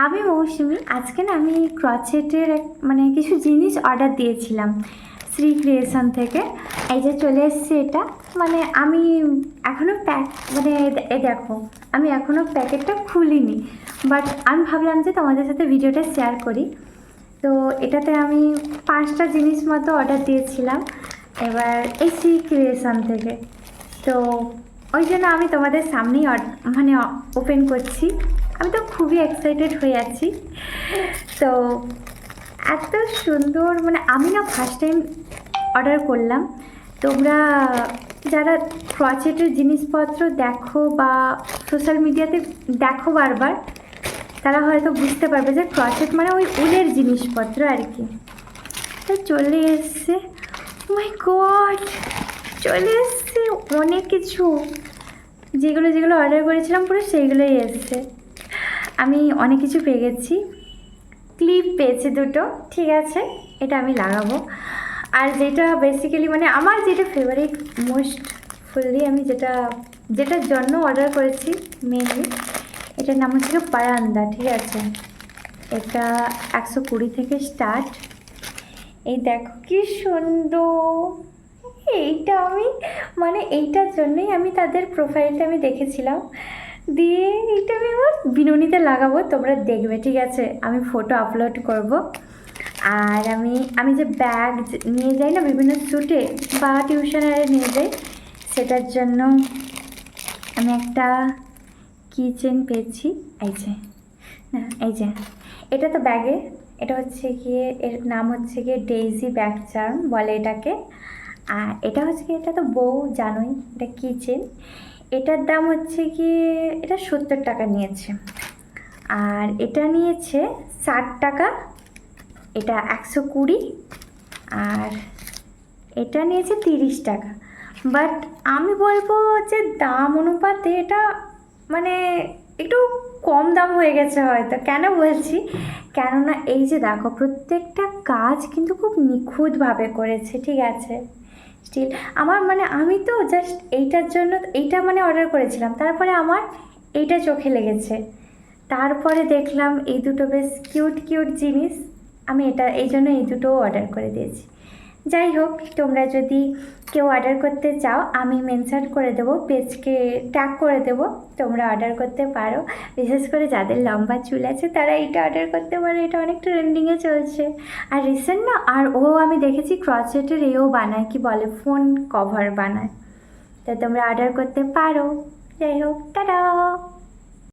আমি মৌসুমি। আজকে না আমি ক্রচেটের মানে কিছু জিনিস অর্ডার দিয়েছিলাম শ্রী ক্রিয়েশন থেকে। এই যে চলে এসছে এটা। মানে আমি এখনও মানে দেখো, আমি এখনও প্যাকেটটা খুলিনি, বাট আমি ভাবলাম যে তোমাদের সাথে ভিডিওটা শেয়ার করি। তো এটাতে আমি 5টা জিনিস মতো অর্ডার দিয়েছিলাম এবার এই শ্রী ক্রিয়েশন থেকে। তো ওই জন্য আমি তোমাদের সামনেই মানে ওপেন করছি। আমি তো খুবই এক্সাইটেড হয়ে আছি। তো এত সুন্দর, মানে আমি না ফার্স্ট টাইম অর্ডার করলাম। তোমরা যারা ক্রচেটের জিনিসপত্র দেখো বা সোশ্যাল মিডিয়াতে দেখো বারবার, তারা হয়তো বুঝতে পারবে যে ক্রচেট মানে ওই উলের জিনিসপত্র আর কি। তো চলে এসছে, মাই গড, চলে এসছে অনেক কিছু। যেগুলো অর্ডার করেছিলাম পুরো সেইগুলোই এসছে। আমি অনেক কিছু পেয়ে গেছি। ক্লিপ পেয়েছি 2টো, ঠিক আছে, এটা আমি লাগাবো। আর যেটা বেসিক্যালি মানে আমার যেটা ফেভারিট মোস্ট ফুললি, আমি যেটার জন্য অর্ডার করেছি মেনলি, এটার নাম হচ্ছে পারান্দা, ঠিক আছে। এটা 120 থেকে স্টার্ট। এই দেখো কি সুন্দর। এইটা আমি মানে এইটার জন্যই আমি তাদের প্রোফাইলটা আমি দেখেছিলাম, দিয়ে এইটা আমি আমার বিনুনিতে লাগাবো, তোমরা দেখবে, ঠিক আছে। আমি ফটো আপলোড করব। আর আমি যে ব্যাগ নিয়ে যাই না বিভিন্ন শ্যুটে বা টিউশনে নিয়ে যাই, সেটার জন্য আমি একটা কিচেন পেয়েছি। এই যে, না এই যে, এটা তো ব্যাগে, এটা হচ্ছে গিয়ে, এর নাম হচ্ছে গিয়ে ডেইজি ব্যাগ চার্ম বলে এটাকে। আর এটা হচ্ছে কি, এটা তো বউ জানোই, এটা কিচেন। এটার দাম হচ্ছে কি, এটা 70 টাকা নিয়েছে। আর এটা নিয়েছে 60 টাকা। এটা 120। আর এটা নিয়েছে 30 টাকা। বাট আমি বলবো যে দাম অনুপাতে এটা মানে একটু কম দাম হয়ে গেছে হয়তো। কেন বলছি, কেননা এই যে দেখো প্রত্যেকটা কাজ কিন্তু খুব নিখুঁতভাবে করেছে, ঠিক আছে। স্টিল আমার মানে আমি তো জাস্ট এইটার জন্য এইটা মানে অর্ডার করেছিলাম, তারপরে আমার এইটা চোখে লেগেছে। তারপরে দেখলাম এই দুটো বেশ কিউট কিউট জিনিস, আমি এই জন্য এই দুটোও অর্ডার করে দিয়েছি। যাই হোক, তোমরা যদি কেউ অর্ডার করতে চাও, আমি মেনশন করে দেবো, পেজকে ট্যাগ করে দেবো, তোমরা অর্ডার করতে পারো। বিশেষ করে যাদের লম্বা চুল আছে তারা এইটা অর্ডার করতে পারো, এটা অনেক ট্রেন্ডিংয়ে চলছে। আর রিসেন্ট না, আর আমি দেখেছি ক্রচেটের এও বানায়, কি বলে, ফোন কভার বানায়। তো তোমরা অর্ডার করতে পারো। যাই হোক, টাটা।